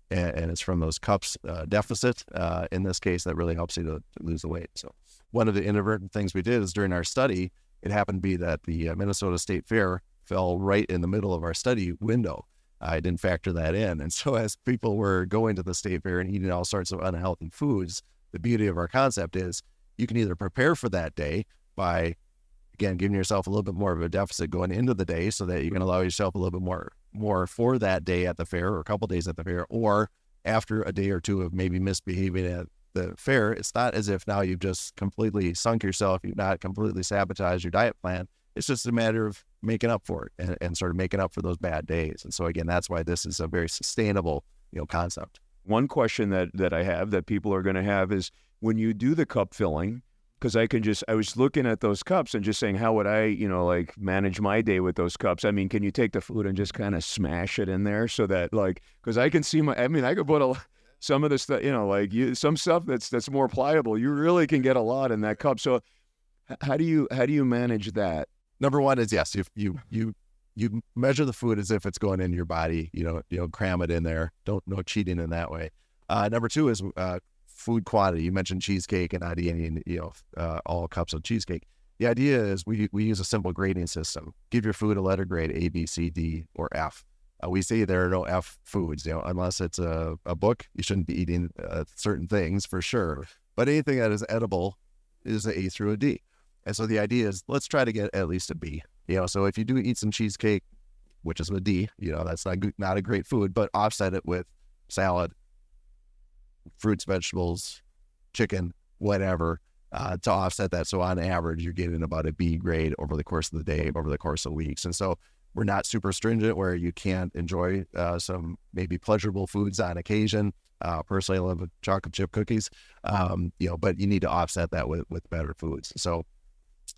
And it's from those cups deficit. In this case, that really helps you to lose the weight. So one of the inadvertent things we did is during our study, it happened to be that the Minnesota State Fair fell right in the middle of our study window. I didn't factor that in. And so as people were going to the State Fair and eating all sorts of unhealthy foods, the beauty of our concept is you can either prepare for that day by, again, giving yourself a little bit more of a deficit going into the day so that you can allow yourself a little bit more for that day at the fair, or a couple days at the fair, or after a day or two of maybe misbehaving at the fair. It's not as if now you've just completely sunk yourself, you've not completely sabotaged your diet plan. It's just a matter of making up for it and sort of making up for those bad days. And so again, that's why this is a very sustainable, concept. One question that I have that people are going to have is, when you do the cup filling, because I was looking at those cups and just saying, how would I, manage my day with those cups? I mean, can you take the food and just kind of smash it in there so that, because I can see I could put some of the stuff, some stuff that's more pliable. You really can get a lot in that cup. So how do you manage that? Number one is, yes, you measure the food as if it's going into your body. Cram it in there. No cheating in that way. Number two is food quantity. You mentioned cheesecake and not eating, all cups of cheesecake. The idea is we use a simple grading system. Give your food a letter grade, A, B, C, D, or F. We say there are no F foods, unless it's a book. You shouldn't be eating certain things for sure. But anything that is edible is an A through a D. And so the idea is, let's try to get at least a B. So if you do eat some cheesecake, which is a D, that's not a great food, but offset it with salad, fruits, vegetables, chicken, whatever, to offset that. So on average, you're getting about a B grade over the course of the day, over the course of weeks. And so we're not super stringent where you can't enjoy some maybe pleasurable foods on occasion. Personally, I love chocolate chip cookies, but you need to offset that with better foods. So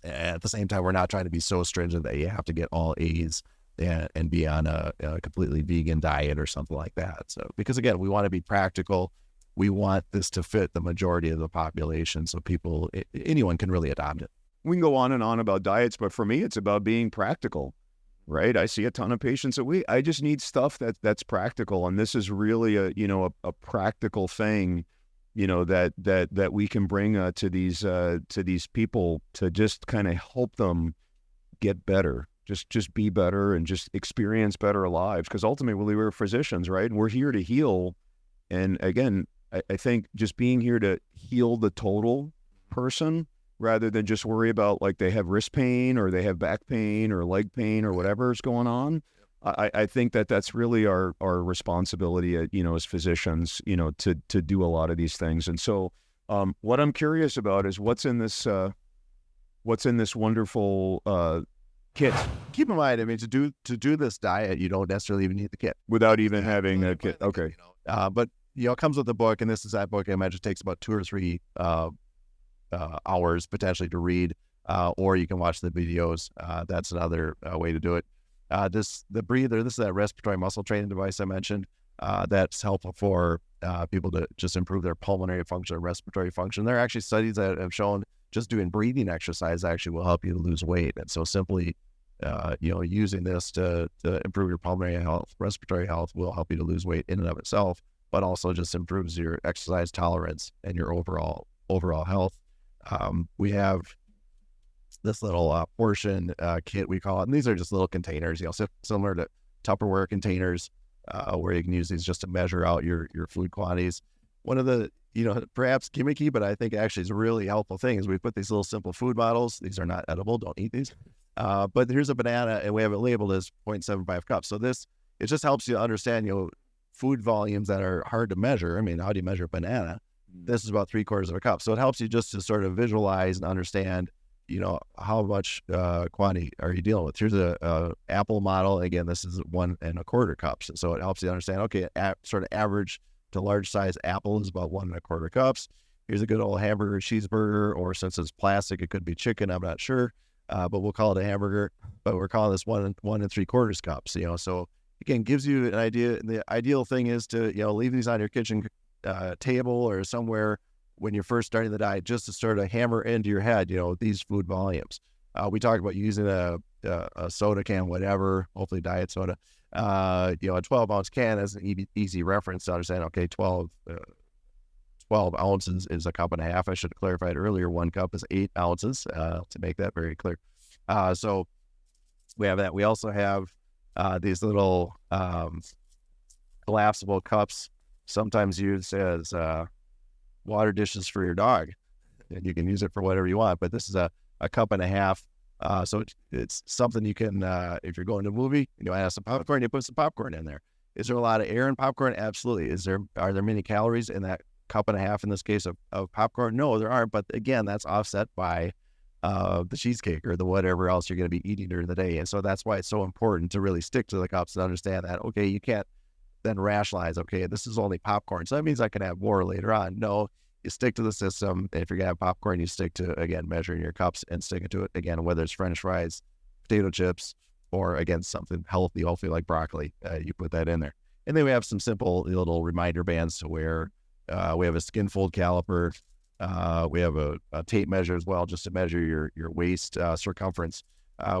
at the same time, we're not trying to be so stringent that you have to get all A's and be on a completely vegan diet or something like that. So, because again, we want to be practical. We want this to fit the majority of the population, so anyone can really adopt it. We can go on and on about diets, but for me, it's about being practical, right? I see a ton of patients a week. I just need stuff that's practical, and this is really a practical thing, that we can bring to these people to just kind of help them get better, just be better, and just experience better lives. Because ultimately, we're physicians, right? And we're here to heal. And again, I think just being here to heal the total person rather than just worry about they have wrist pain or they have back pain or leg pain or whatever is going on. I think that's really our responsibility, as physicians, to do a lot of these things. And so what I'm curious about is what's in this wonderful kit. Keep in mind, to do this diet, you don't necessarily even need the kit. Without even having a kit. Okay. But it comes with a book, and this is that book. I imagine it takes about 2 or 3 hours potentially to read, or you can watch the videos. That's another way to do it. The breather, this is that respiratory muscle training device I mentioned. That's helpful for people to just improve their pulmonary function and respiratory function. There are actually studies that have shown just doing breathing exercise actually will help you to lose weight. And so simply, using this to improve your pulmonary health, respiratory health will help you to lose weight in and of itself, but also just improves your exercise tolerance and your overall health. We have this little portion kit, we call it, and these are just little containers, similar to Tupperware containers, where you can use these just to measure out your food quantities. One of the, perhaps gimmicky, but I think actually is a really helpful thing is we put these little simple food bottles. These are not edible, don't eat these. But here's a banana and we have it labeled as 0.75 cups. So it just helps you understand, food volumes that are hard to measure. I mean, how do you measure a banana? This is about 3/4 of a cup. So it helps you just to sort of visualize and understand, how much quantity are you dealing with. Here's a apple model. Again, this is 1 1/4 cups. So it helps you understand, okay, sort of average to large size apple is about 1 1/4 cups. Here's a good old hamburger, cheeseburger, or since it's plastic, it could be chicken, I'm not sure. But we'll call it a hamburger, but we're calling this 1 3/4 cups, so again, gives you an idea. The ideal thing is to, leave these on your kitchen table or somewhere when you're first starting the diet, just to sort of hammer into your head, these food volumes. We talk about using a soda can, whatever, hopefully diet soda, a 12-ounce can as an easy reference to understand, okay, 12 ounces is a cup and a half. I should have clarified earlier, 1 cup is 8 ounces, to make that very clear. So we have that. We also have these little collapsible cups, sometimes used as water dishes for your dog, and you can use it for whatever you want, but this is a cup and a half. So it's something you can, if you're going to a movie, add some popcorn, you put some popcorn in there. Is there a lot of air in popcorn? Absolutely. Are there many calories in that cup and a half in this case of popcorn? No, there aren't. But again, that's offset by the cheesecake or the whatever else you're going to be eating during the day. And so that's why it's so important to really stick to the cups and understand that, okay, you can't then rationalize, okay, this is only popcorn, so that means I can have more later on. No, you stick to the system. And if you're going to have popcorn, you stick to, again, measuring your cups and sticking to it. Again, whether it's French fries, potato chips, or again, something healthy, hopefully like broccoli, you put that in there. And then we have some simple little reminder bands to wear. We have a skin fold caliper. We have a tape measure as well, just to measure your waist circumference.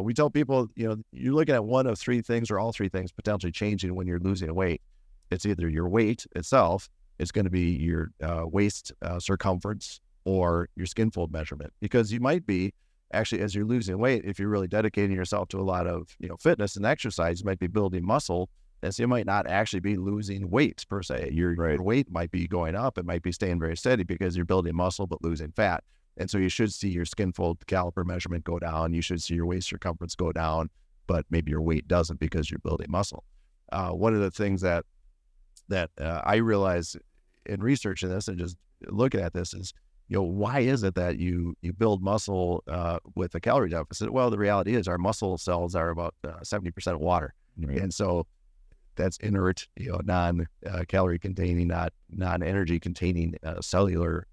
We tell people, you're looking at one of 3 things or all 3 things potentially changing when you're losing weight. It's either your weight itself, it's going to be your waist circumference, or your skin fold measurement. Because you might be, actually, as you're losing weight, if you're really dedicating yourself to a lot of fitness and exercise, you might be building muscle. And so you might not actually be losing weight per se. Your weight might be going up. It might be staying very steady because you're building muscle but losing fat. And so you should see your skin fold caliper measurement go down. You should see your waist circumference go down, but maybe your weight doesn't because you're building muscle. One of the things that I realized in researching this and just looking at this is, why is it that you build muscle with a calorie deficit? Well, the reality is our muscle cells are about 70% water. Right. And so that's inert, non-calorie containing, not non-energy containing cellular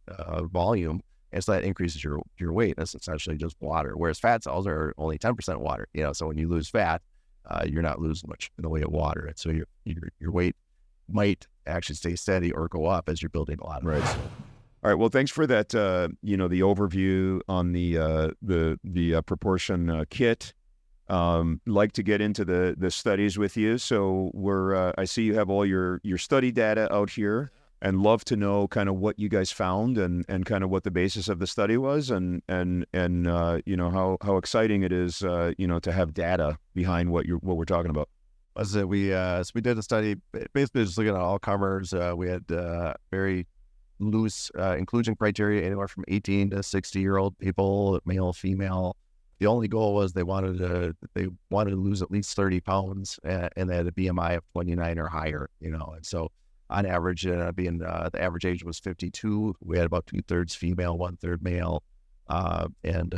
volume. And so that increases your weight. That's essentially just water. Whereas fat cells are only 10% water. So when you lose fat, you're not losing much in the way of water. And so your weight might actually stay steady or go up as you're building a lot of muscle. All right. Well, thanks for that. The overview on the proportion kit. Like to get into the studies with you. So I see you have all your study data out here, and love to know kind of what you guys found and kind of what the basis of the study was, and how exciting it is, to have data behind what we're talking about. So we did a study basically just looking at all comers. We had very loose inclusion criteria, anywhere from 18 to 60-year-old people, male, female. The only goal was they wanted to lose at least 30 pounds, and they had a BMI of 29 or higher, and so on average, being the average age was 52. We had about 2/3 female, 1/3 male, and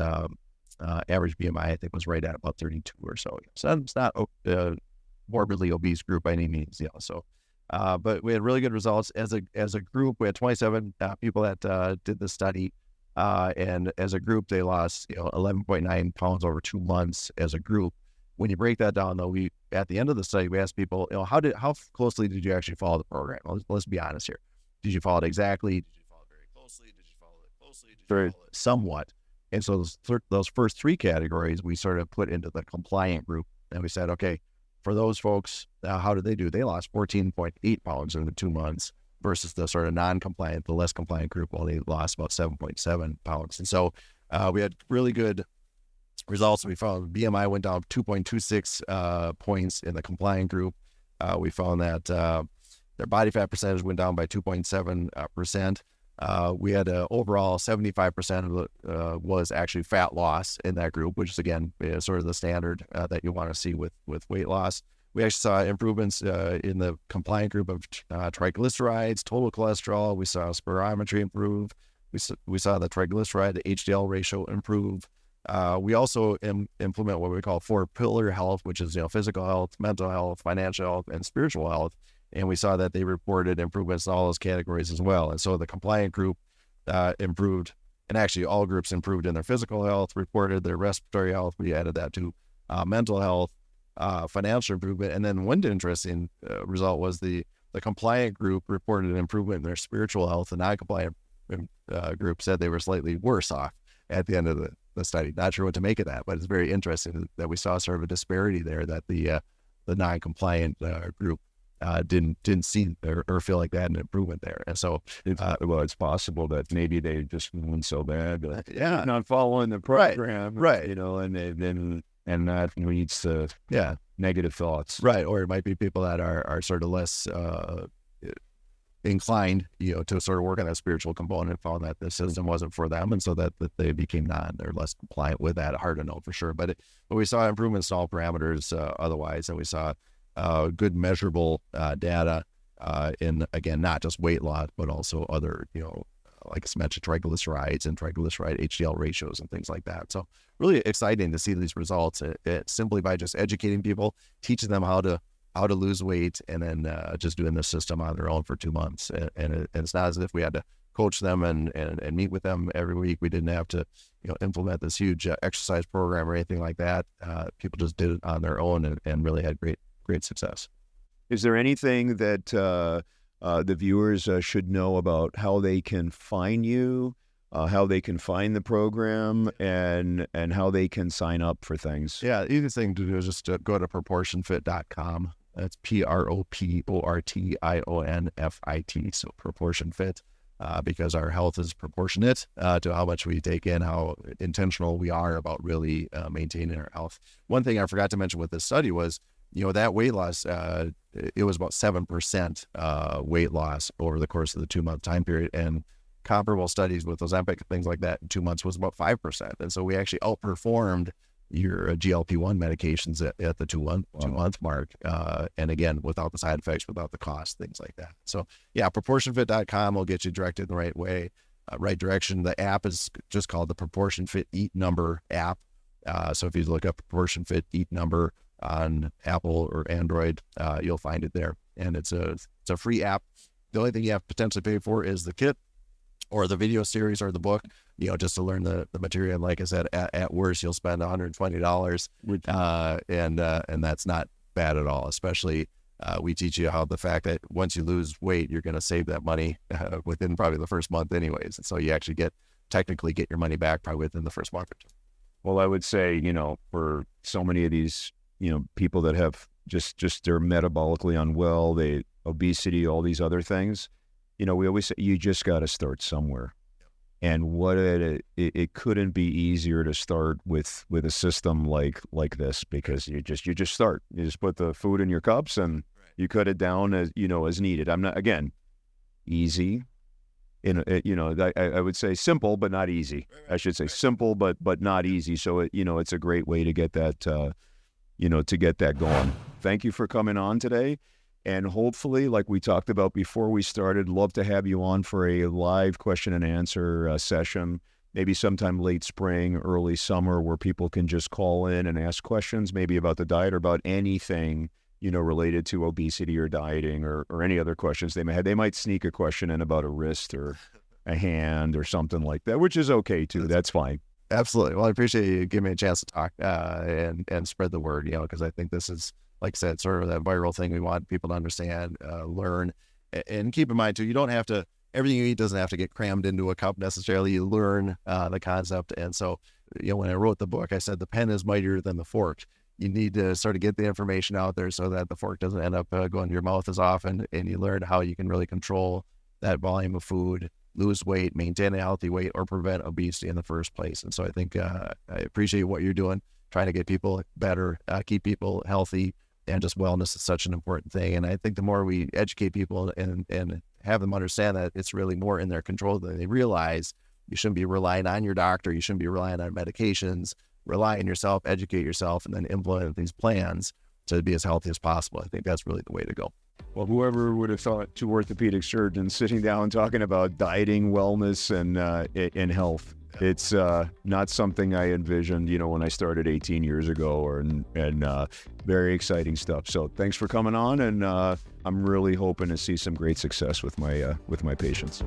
average BMI I think was right at about 32 or so. So it's not a morbidly obese group by any means, So, but we had really good results as a group. We had 27 people that did the study. And as a group, they lost 11.9 pounds over 2 months as a group. When you break that down, though, at the end of the study, we asked people, how closely did you actually follow the program? Let's be honest here. Did you follow it exactly? Did you follow it very closely? Did you follow it closely? Did you follow it somewhat? And so those first 3 categories we sort of put into the compliant group, and we said, okay, for those folks, how did they do? They lost 14.8 pounds in the 2 months versus the sort of non-compliant, the less compliant group, well, they lost about 7.7 pounds. And so we had really good results. We found BMI went down 2.26 points in the compliant group. We found that their body fat percentage went down by 2.7%. We had overall 75% of the was actually fat loss in that group, which is again sort of the standard that you want to see with weight loss. We actually saw improvements in the compliant group of triglycerides, total cholesterol. We saw spirometry improve. We saw the triglyceride to HDL ratio improve. We also implement what we call 4-pillar health, which is physical health, mental health, financial health, and spiritual health. And we saw that they reported improvements in all those categories as well. And so the compliant group improved, and actually all groups improved in their physical health, reported their respiratory health. We added that to mental health, financial improvement. And then one interesting result was the compliant group reported an improvement in their spiritual health. The non-compliant group said they were slightly worse off at the end of the study. Not sure what to make of that, but it's very interesting that we saw sort of a disparity there, that the non-compliant group didn't see or feel like they had an improvement there. And so it's possible that maybe they just went so bad not following the program, right. And that leads to negative thoughts, right? Or it might be people that are sort of less inclined to sort of work on that spiritual component, found that the system wasn't for them, and so that they became they're less compliant with that. Hard to know for sure, but we saw improvements in all parameters otherwise, and we saw good measurable data in, again, not just weight loss, but also other, like I mentioned, triglycerides and triglyceride HDL ratios and things like that. So really exciting to see these results simply by just educating people, teaching them how to lose weight, and then just doing the system on their own for 2 months. And it's not as if we had to coach them and meet with them every week. We didn't have to implement this huge exercise program or anything like that. People just did it on their own and really had great success. Is there anything that the viewers should know about how they can find you, how they can find the program, and how they can sign up for things? Yeah, the easiest thing to do is just go to ProportionFit.com. That's ProportionFit. So ProportionFit, because our health is proportionate to how much we take in, how intentional we are about really maintaining our health. One thing I forgot to mention with this study was, that weight loss, it was about 7% weight loss over the course of the 2-month time period. And comparable studies with Ozempic, things like that, in 2 months was about 5%. And so we actually outperformed your GLP-1 medications at the 2-month mark. And again, without the side effects, without the cost, things like that. So yeah, ProportionFit.com will get you directed in the right way, right direction. The app is just called the ProportionFit Eat Number app. So if you look up ProportionFit Eat Number on Apple or Android, you'll find it there. And it's a free app. The only thing you have to potentially pay for is the kit or the video series or the book, just to learn the material. And like I said, at worst, you'll spend $120, and that's not bad at all. Especially we teach you how the fact that once you lose weight, you're going to save that money within probably the first month anyways. And so you actually technically get your money back probably within the first month or two. Well, I would say, for so many of these, people that have just they're metabolically unwell, obesity, all these other things, we always say you just got to start somewhere. And it couldn't be easier to start with a system like this, because you just start. You just put the food in your cups and you cut it down as needed. I'm not, again, easy. I would say simple, but not easy. I should say simple, but not easy. So it's a great way to get that, to get that going. Thank you for coming on today. And hopefully, like we talked about before we started, love to have you on for a live question and answer session, maybe sometime late spring, early summer, where people can just call in and ask questions, maybe about the diet or about anything, related to obesity or dieting or any other questions they may have. They might sneak a question in about a wrist or a hand or something like that, which is okay too. That's fine. Absolutely. Well, I appreciate you giving me a chance to talk and spread the word, because I think this is, like I said, sort of that viral thing we want people to understand, learn, and keep in mind too, you don't have to, everything you eat doesn't have to get crammed into a cup necessarily. You learn the concept. And so, when I wrote the book, I said the pen is mightier than the fork. You need to sort of get the information out there so that the fork doesn't end up going to your mouth as often, and you learn how you can really control that volume of food, lose weight, maintain a healthy weight, or prevent obesity in the first place. And so I think I appreciate what you're doing, trying to get people better, keep people healthy, and just wellness is such an important thing. And I think the more we educate people and have them understand that it's really more in their control than they realize, you shouldn't be relying on your doctor, you shouldn't be relying on medications, rely on yourself, educate yourself, and then implement these plans to be as healthy as possible. I think that's really the way to go. Well, whoever would have thought two orthopedic surgeons sitting down talking about dieting, wellness, and health. It's not something I envisioned, when I started 18 years ago, and very exciting stuff. So thanks for coming on, and I'm really hoping to see some great success with my patients.